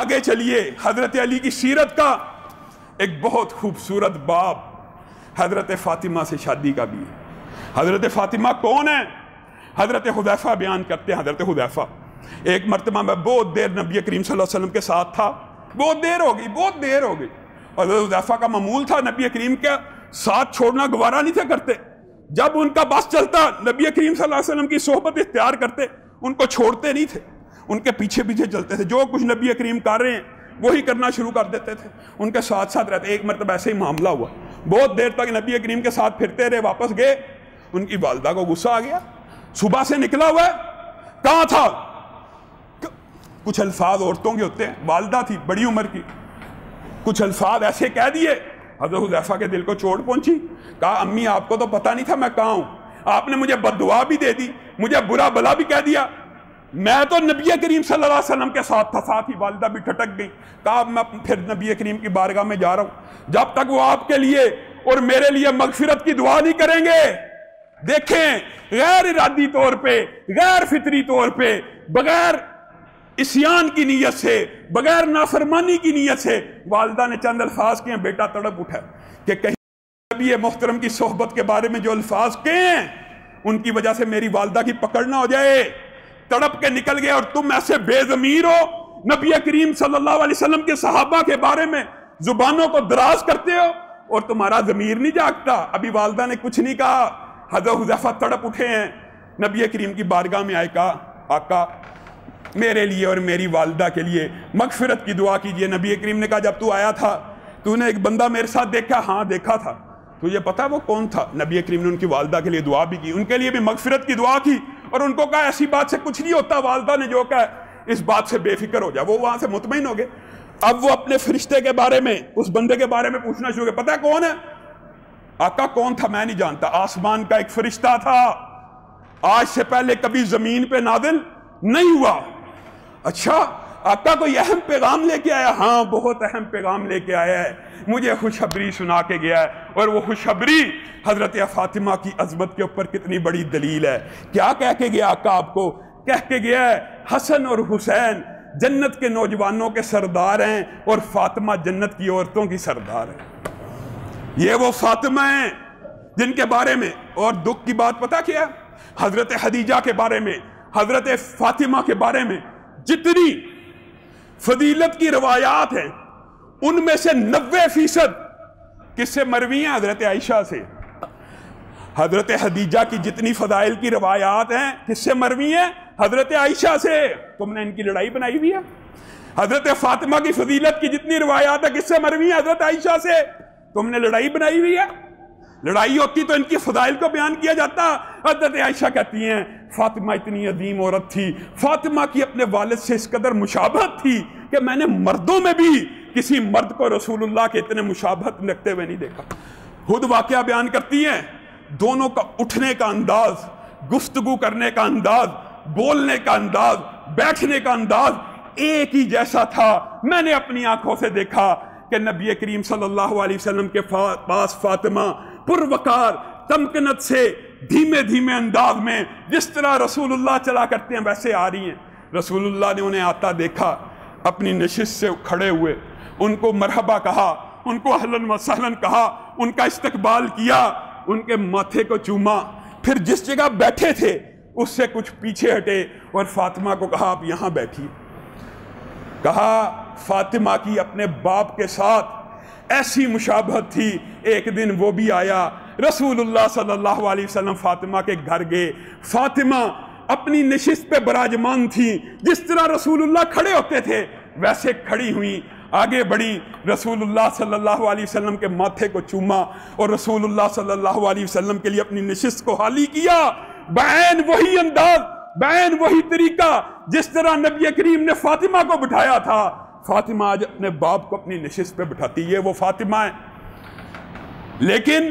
آگے چلیے حضرت علی کی سیرت کا ایک بہت خوبصورت باب حضرت فاطمہ سے شادی کا بھی ہے۔ حضرت فاطمہ کون ہے؟ حضرت حذیفہ بیان کرتے ہیں۔ حضرت حذیفہ ایک مرتبہ میں بہت دیر نبی کریم صلی اللہ علیہ وسلم کے ساتھ تھا، بہت دیر ہو گئی اور حضرت حذیفہ کا معمول تھا نبی کریم کے ساتھ چھوڑنا گوارا نہیں تھے کرتے، جب ان کا بس چلتا نبی کریم صلی اللہ علیہ وسلم کی صحبت اختیار کرتے، ان کو چھوڑتے نہیں تھے، ان کے پیچھے پیچھے چلتے تھے، جو کچھ نبی کریم کر رہے ہیں وہی کرنا شروع کر دیتے تھے، ان کے ساتھ ساتھ رہتے۔ ایک مرتبہ ایسے ہی معاملہ ہوا، بہت دیر تک نبی کریم کے ساتھ پھرتے رہے، واپس گئے، ان کی والدہ کو غصہ آ گیا، صبح سے نکلا ہوا ہے، کہاں تھا؟ کچھ الفاظ عورتوں کے ہوتے ہیں، والدہ تھی بڑی عمر کی، کچھ الفاظ ایسے کہہ دیے، حضرت حذیفہ کے دل کو چوٹ پہنچی، کہا امی آپ کو تو پتہ نہیں تھا میں کہاں ہوں، آپ نے مجھے بد دعا بھی دے دی، مجھے برا بلا بھی کہہ دیا، میں تو نبی کریم صلی اللہ علیہ وسلم کے ساتھ تھا، ساتھ ہی والدہ بھی ٹھٹک گئی، کہا میں پھر نبی کریم کی بارگاہ میں جا رہا ہوں، جب تک وہ آپ کے لیے اور میرے لیے مغفرت کی دعا نہیں کریں گے۔ دیکھیں غیر ارادی طور پہ، غیر فطری طور پہ، بغیر عصیان کی نیت سے، بغیر نافرمانی کی نیت سے والدہ نے چند الفاظ کیے، بیٹا تڑپ اٹھا کہ کہیں نبی محترم کی صحبت کے بارے میں جو الفاظ کہے ہیں ان کی وجہ سے میری والدہ کی پکڑ نہ ہو جائے، تڑپ کے نکل گئے، اور تم ایسے بے ضمیر ہو، نبی کریم صلی اللہ علیہ وسلم کے صحابہ کے بارے میں زبانوں کو دراز کرتے ہو اور تمہارا ضمیر نہیں جاگتا۔ ابھی والدہ نے کچھ نہیں کہا، حضرت حذیفہ تڑپ اٹھے ہیں، نبی کریم کی بارگاہ میں آئے، کہا آقا میرے لیے اور میری والدہ کے لیے مغفرت کی دعا کیجئے۔ نبی کریم نے کہا جب تو آیا تھا تو نے ایک بندہ میرے ساتھ دیکھا؟ ہاں دیکھا تھا۔ تجھے پتا وہ کون تھا؟ نبی کریم نے ان کی والدہ کے لیے دعا بھی کی، ان کے لیے بھی مغفرت کی دعا کی، اور ان کو کہا ایسی بات سے کچھ نہیں ہوتا، والدہ نے جو کہا اس بات سے بے فکر ہو جا۔ وہ وہاں سے مطمئن ہو گئے۔ اب وہ اپنے فرشتے کے بارے میں، اس بندے کے بارے میں پوچھنا شروع کیا، پتا کون ہے؟ آقا کون تھا؟ میں نہیں جانتا، آسمان کا ایک فرشتہ تھا، آج سے پہلے کبھی زمین پہ نازل نہیں ہوا۔ اچھا آقا کوئی اہم پیغام لے کے آیا؟ ہاں بہت اہم پیغام لے کے آیا ہے، مجھے خوشخبری سنا کے گیا ہے، اور وہ خوشخبری حضرت فاطمہ کی عظمت کے اوپر کتنی بڑی دلیل ہے۔ کیا کہہ کے گیا آقا آپ کو؟ کہہ کے گیا ہے حسن اور حسین جنت کے نوجوانوں کے سردار ہیں اور فاطمہ جنت کی عورتوں کی سردار ہیں۔ یہ وہ فاطمہ ہیں جن کے بارے میں، اور دکھ کی بات پتہ کیا؟ حضرت خدیجہ کے بارے میں، حضرت فاطمہ کے بارے میں جتنی فضیلت کی روایات ہیں ان میں سے 90% کس سے مروی ہیں؟ حضرت عائشہ سے۔ حضرت خدیجہ کی جتنی فضائل کی روایات ہیں کس سے مروی ہیں؟ حضرت عائشہ سے۔ تم نے ان کی لڑائی بنائی ہوئی ہے۔ حضرت فاطمہ کی فضیلت کی جتنی روایات ہیں کس سے مروی ہیں؟ حضرت عائشہ سے۔ تم نے لڑائی بنائی ہوئی ہے۔ لڑائی ہوتی تو ان کی فضائل کو بیان کیا جاتا۔ حضرت عائشہ کہتی ہیں فاطمہ اتنی عظیم عورت تھی، فاطمہ کی اپنے والد سے اس قدر مشابہت تھی کہ میں نے مردوں میں بھی کسی مرد کو رسول اللہ کے اتنے مشابہت لگتے ہوئے نہیں دیکھا۔ خود واقعہ بیان کرتی ہیں، دونوں کا اٹھنے کا انداز، گفتگو کرنے کا انداز، بولنے کا انداز، بیٹھنے کا انداز ایک ہی جیسا تھا۔ میں نے اپنی آنکھوں سے دیکھا کہ نبی کریم صلی اللہ علیہ وسلم کے پاس فاطمہ پروقار تمکنت سے دھیمے دھیمے انداز میں جس طرح رسول اللہ چلا کرتے ہیں ویسے آ رہی ہیں۔ رسول اللہ نے انہیں آتا دیکھا، اپنی نشست سے کھڑے ہوئے، ان کو مرحبا کہا، ان کو اہلاً و سہلاً کہا، ان کا استقبال کیا، ان کے ماتھے کو چوما، پھر جس جگہ بیٹھے تھے اس سے کچھ پیچھے ہٹے اور فاطمہ کو کہا آپ یہاں بیٹھیے۔ کہا فاطمہ کی اپنے باپ کے ساتھ ایسی مشابہت تھی، ایک دن وہ بھی آیا، رسول اللہ صلی اللہ علیہ وسلم فاطمہ کے گھر گئے، فاطمہ اپنی نشست پہ براجمان تھی، جس طرح رسول اللہ کھڑے ہوتے تھے ویسے کھڑی ہوئی، آگے بڑھی، رسول اللہ صلی اللہ علیہ وسلم کے ماتھے کو چوما اور رسول اللہ صلی اللہ علیہ وسلم کے لیے اپنی نشست کو حالی کیا۔ بعین وہی انداز، بعین وہی طریقہ جس طرح نبی کریم نے فاطمہ کو بٹھایا تھا، فاطمہ آج اپنے باپ کو اپنی نشست پہ بٹھاتی۔ یہ وہ فاطمہ ہے۔ لیکن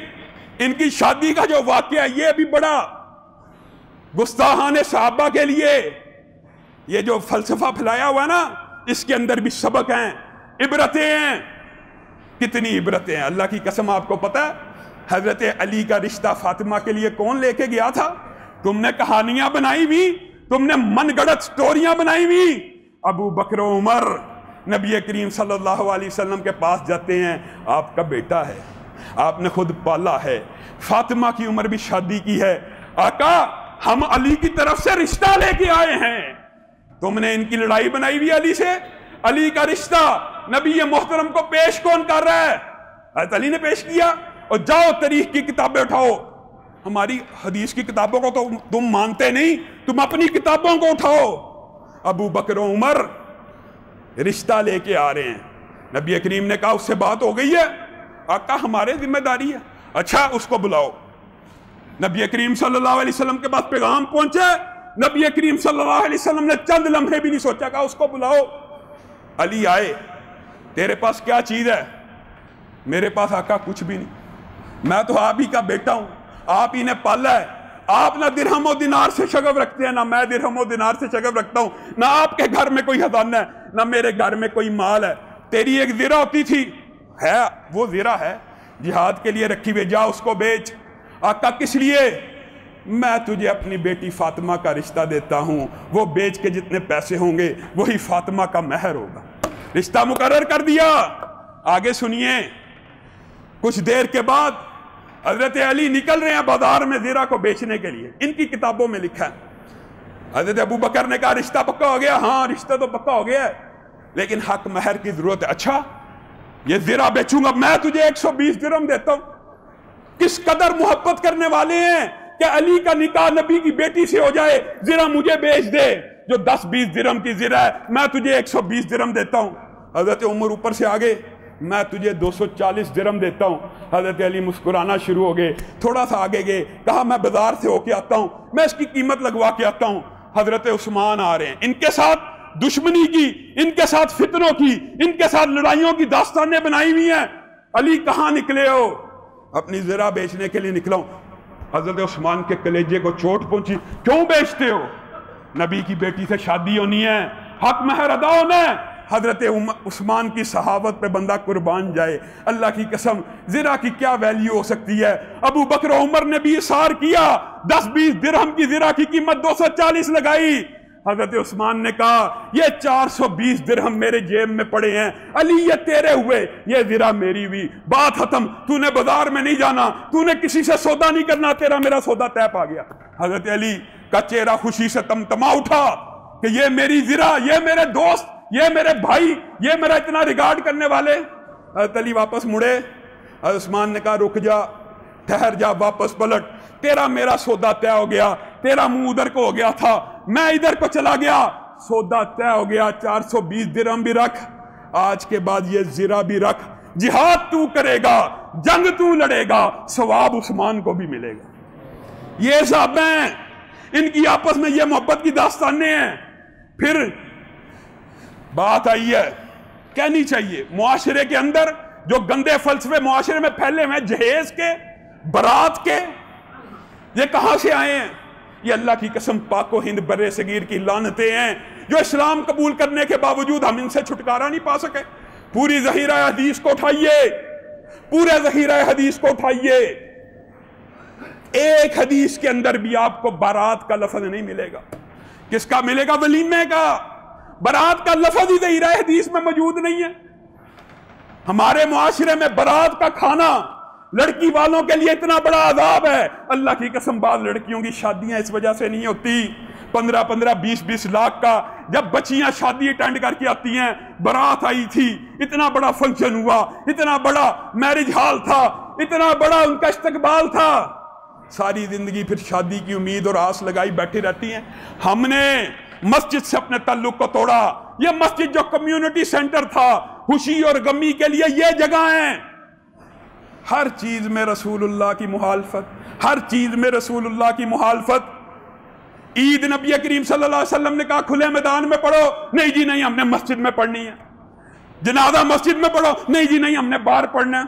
ان کی شادی کا جو واقعہ ہے یہ بھی بڑا گستاحان صحابہ کے لیے، یہ جو فلسفہ پھیلایا ہوا ہے نا، اس کے اندر بھی سبق ہیں، عبرتیں ہیں۔ کتنی عبرتیں ہیں، اللہ کی قسم آپ کو پتہ ہے حضرت علی کا رشتہ فاطمہ کے لیے کون لے کے گیا تھا؟ تم نے کہانیاں بنائی ہوئی، تم نے من گڑت سٹوریاں بنائی ہوئی، ابو بکر و عمر نبی کریم صلی اللہ علیہ وسلم کے پاس جاتے ہیں، آپ کا بیٹا ہے، آپ نے خود پالا ہے، فاطمہ کی عمر بھی شادی کی ہے، آقا ہم علی کی طرف سے رشتہ لے کے آئے ہیں، تم نے ان کی لڑائی بنائی ہوئی علی سے، علی کا رشتہ نبی محترم کو پیش کون کر رہا ہے؟ حضرت علی نے پیش کیا۔ اور جاؤ تاریخ کی کتابیں اٹھاؤ، ہماری حدیث کی کتابوں کو تو تم مانتے نہیں، تم اپنی کتابوں کو اٹھاؤ، ابو بکر و عمر رشتہ لے کے آ رہے ہیں، نبی کریم نے کہا اس سے بات ہو گئی ہے؟ آقا ہمارے ذمہ داری ہے۔ اچھا اس کو بلاؤ۔ نبی کریم صلی اللہ علیہ وسلم کے پاس پیغام پہنچے، نبی کریم صلی اللہ علیہ وسلم نے چند لمحے بھی نہیں سوچا، کہا اس کو بلاؤ۔ علی آئے، تیرے پاس کیا چیز ہے؟ میرے پاس آقا کچھ بھی نہیں، میں تو آپ ہی کا بیٹا ہوں، آپ ہی نے پالا ہے، آپ نہ درہم و دینار سے شغف رکھتے ہیں، نہ میں درہم و دینار سے شغف رکھتا ہوں، نہ آپ کے گھر میں کوئی خزانہ ہے، نہ میرے گھر میں کوئی مال ہے۔ تیری ایک زرہ ہوتی تھی، ہے وہ زرہ ہے، جہاد کے لیے رکھی ہوئی، جا اس کو بیچ۔ آقا کس لیے؟ میں تجھے اپنی بیٹی فاطمہ کا رشتہ دیتا ہوں، وہ بیچ کے جتنے پیسے ہوں گے وہی فاطمہ کا مہر ہوگا۔ رشتہ مقرر کر دیا۔ آگے سنیے، کچھ دیر کے بعد حضرت علی نکل رہے ہیں بازار میں زرہ کو بیچنے کے لیے، ان کی کتابوں میں لکھا ہے۔ حضرت ابو بکر نے کہا رشتہ پکا ہو گیا؟ ہاں رشتہ تو پکا ہو گیا ہے، لیکن حق مہر کی ضرورت ہے۔ اچھا یہ زرہ بیچوں گا، میں تجھے 120 درہم دیتا ہوں۔ کس قدر محبت کرنے والے ہیں کہ علی کا نکاح نبی کی بیٹی سے ہو جائے، زرہ مجھے بیچ دے، جو 10-20 درہم کی زرہ ہے میں تجھے 120 درہم دیتا ہوں۔ حضرت عمر اوپر سے آگے، میں تجھے 240 درہم دیتا ہوں۔ حضرت علی مسکرانا شروع ہو گئے، تھوڑا سا آگے گئے، کہا میں بازار سے ہو کے آتا ہوں، میں اس کی قیمت لگوا کے آتا ہوں۔ حضرت عثمان آ رہے ہیں، ان کے ساتھ دشمنی کی، ان کے ساتھ فتنوں کی، ان کے ساتھ لڑائیوں کی داستانیں بنائی ہوئی ہیں۔ علی کہاں نکلے ہو؟ اپنی زرہ بیچنے کے لیے نکلا ہوں۔ حضرت عثمان کے کلیجے کو چوٹ پہنچی، کیوں بیچتے ہو؟ نبی کی بیٹی سے شادی ہونی ہے، حق مہر ادا ہونا ہے۔ حضرت عثمان کی صحابت پہ بندہ قربان جائے، اللہ کی قسم زرہ کی کیا ویلیو ہو سکتی ہے؟ ابو بکر و عمر نے بھی اصرار کیا، 10-20 درہم کی زرہ کی قیمت 240 لگائی۔ حضرت عثمان نے کہا یہ 420 درہم میرے جیب میں پڑے ہیں، علی یہ تیرے ہوئے، یہ زرہ میری ہوئی، بات ختم، تو نے بازار میں نہیں جانا، تو نے کسی سے سودا نہیں کرنا، تیرا میرا سودا طے پا گیا۔ حضرت علی کا چہرہ خوشی سے تمتما اٹھا کہ یہ میری زرہ، یہ میرے دوست، یہ میرے بھائی، یہ میرا اتنا ریگارڈ کرنے والے۔ حضرت علی واپس مڑے، حضرت عثمان نے کہا رک جا، ٹھہر جا، واپس پلٹ، تیرا میرا سودا طے ہو گیا، تیرا منہ ادھر کو ہو گیا تھا، میں ادھر کو چلا گیا، سودا طے ہو گیا، 420 درہم بھی رکھ، آج کے بعد یہ زرہ بھی رکھ، جہاد تو کرے گا، جنگ تو لڑے گا، ثواب عثمان کو بھی ملے گا۔ یہ صحابہ ہیں، ان کی آپس میں یہ محبت کی داستانیں ہیں۔ پھر بات آئی ہے، کہنی چاہیے، معاشرے کے اندر جو گندے فلسفے معاشرے میں پھیلے ہوئے، جہیز کے، برات کے، یہ کہاں سے آئے ہیں؟ یہ اللہ کی قسم پاک و ہند بر صغیر کی لعنتیں ہیں، جو اسلام قبول کرنے کے باوجود ہم ان سے چھٹکارا نہیں پا سکے۔ پوری ذخیرہ حدیث کو اٹھائیے، پورے ذخیرہ حدیث کو اٹھائیے، ایک حدیث کے اندر بھی آپ کو بارات کا لفظ نہیں ملے گا۔ کس کا ملے گا؟ ولیمے کا۔ برات کا لفظ ہی ذخیرہ حدیث میں موجود نہیں ہے۔ ہمارے معاشرے میں برات کا کھانا لڑکی والوں کے لیے اتنا بڑا عذاب ہے، اللہ کی قسم بعض لڑکیوں کی شادیاں اس وجہ سے نہیں ہوتی، 15-15 20-20 لاکھ کا جب بچیاں شادی اٹینڈ کر کے آتی ہیں، برات آئی تھی، اتنا بڑا فنکشن ہوا، اتنا بڑا میرج ہال تھا، اتنا بڑا ان کا استقبال تھا، ساری زندگی پھر شادی کی امید اور آس لگائی بیٹھی رہتی ہیں۔ ہم نے مسجد سے اپنے تعلق کو توڑا۔ یہ مسجد جو کمیونٹی سینٹر تھا، خوشی اور غمی کے لیے یہ جگہ ہیں، ہر چیز میں رسول اللہ کی مخالفت، ہر چیز میں رسول اللہ کی مخالفت۔ عید نبی کریم صلی اللہ علیہ وسلم نے کہا کھلے میدان میں پڑھو، نہیں جی نہیں ہم نے مسجد میں پڑھنی ہے۔ جنازہ مسجد میں پڑھو، نہیں جی نہیں ہم نے باہر پڑھنا ہے۔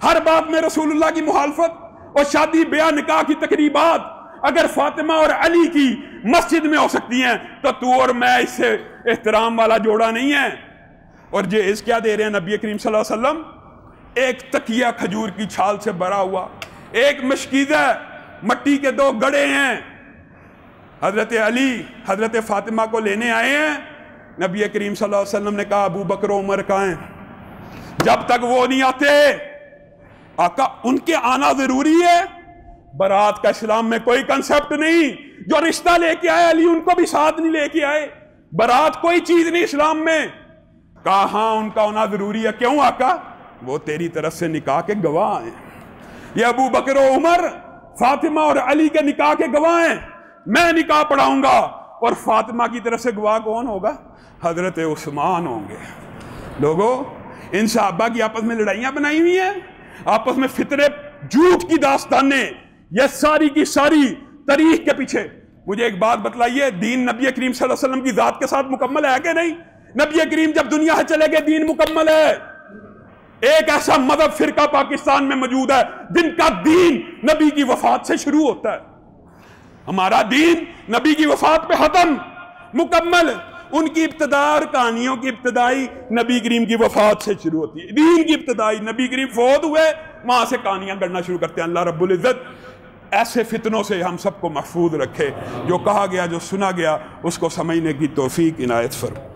ہر بات میں رسول اللہ کی مخالفت۔ اور شادی بیاہ نکاح کی تقریبات اگر فاطمہ اور علی کی مسجد میں ہو سکتی ہیں تو اور میں اس سے احترام والا جوڑا نہیں ہے۔ اور جہیز کیا دے رہے ہیں نبی کریم صلی اللہ علیہ وسلم؟ ایک تکیہ کھجور کی چھال سے بھرا ہوا، ایک مشکیزہ، مٹی کے 2 گڑے ہیں۔ حضرت علی حضرت فاطمہ کو لینے آئے ہیں، نبی کریم صلی اللہ علیہ وسلم نے کہا ابو بکر و عمر کہاں ہیں؟ جب تک وہ نہیں آتے آقا ان کے آنا ضروری ہے. برات کا اسلام میں کوئی کنسپٹ نہیں. جو رشتہ لے کے آئے علی ان کو بھی ساتھ نہیں لے کے آئے. برات کوئی چیز نہیں اسلام میں. کہا ہاں ان کا ہونا ضروری ہے. کیوں آقا؟ وہ تیری طرف سے نکاح کے گواہ ہیں. یہ ابو بکر و عمر فاطمہ اور علی کے نکاح کے گواہ ہیں. میں نکاح پڑھاؤں گا اور فاطمہ کی طرف سے گواہ کون ہوگا؟ حضرت عثمان ہوں گے. لوگوں ان صحابہ کی آپس میں لڑائیاں بنائی ہوئی ہیں, آپس میں فطرے جھوٹ کی داستانیں, یہ ساری کی ساری تاریخ کے پیچھے. مجھے ایک بات بتلائیے, دین نبی کریم صلی اللہ علیہ وسلم کی ذات کے ساتھ مکمل ہے کہ نہیں؟ نبی کریم جب دنیا سے چلے گئے دین مکمل ہے. ایک ایسا مذہب فرقہ پاکستان میں موجود ہے جن کا دین نبی کی وفات سے شروع ہوتا ہے. ہمارا دین نبی کی وفات پہ ختم مکمل. ان کی ابتدا اور کہانیوں کی ابتدائی نبی کریم کی وفات سے شروع ہوتی ہے. دین کی ابتدائی نبی کریم فوت ہوئے, وہاں سے کہانیاں گڑنا شروع کرتے ہیں. اللہ رب العزت ایسے فتنوں سے ہم سب کو محفوظ رکھے. جو کہا گیا جو سنا گیا اس کو سمجھنے کی توفیق عنایت فرمائے.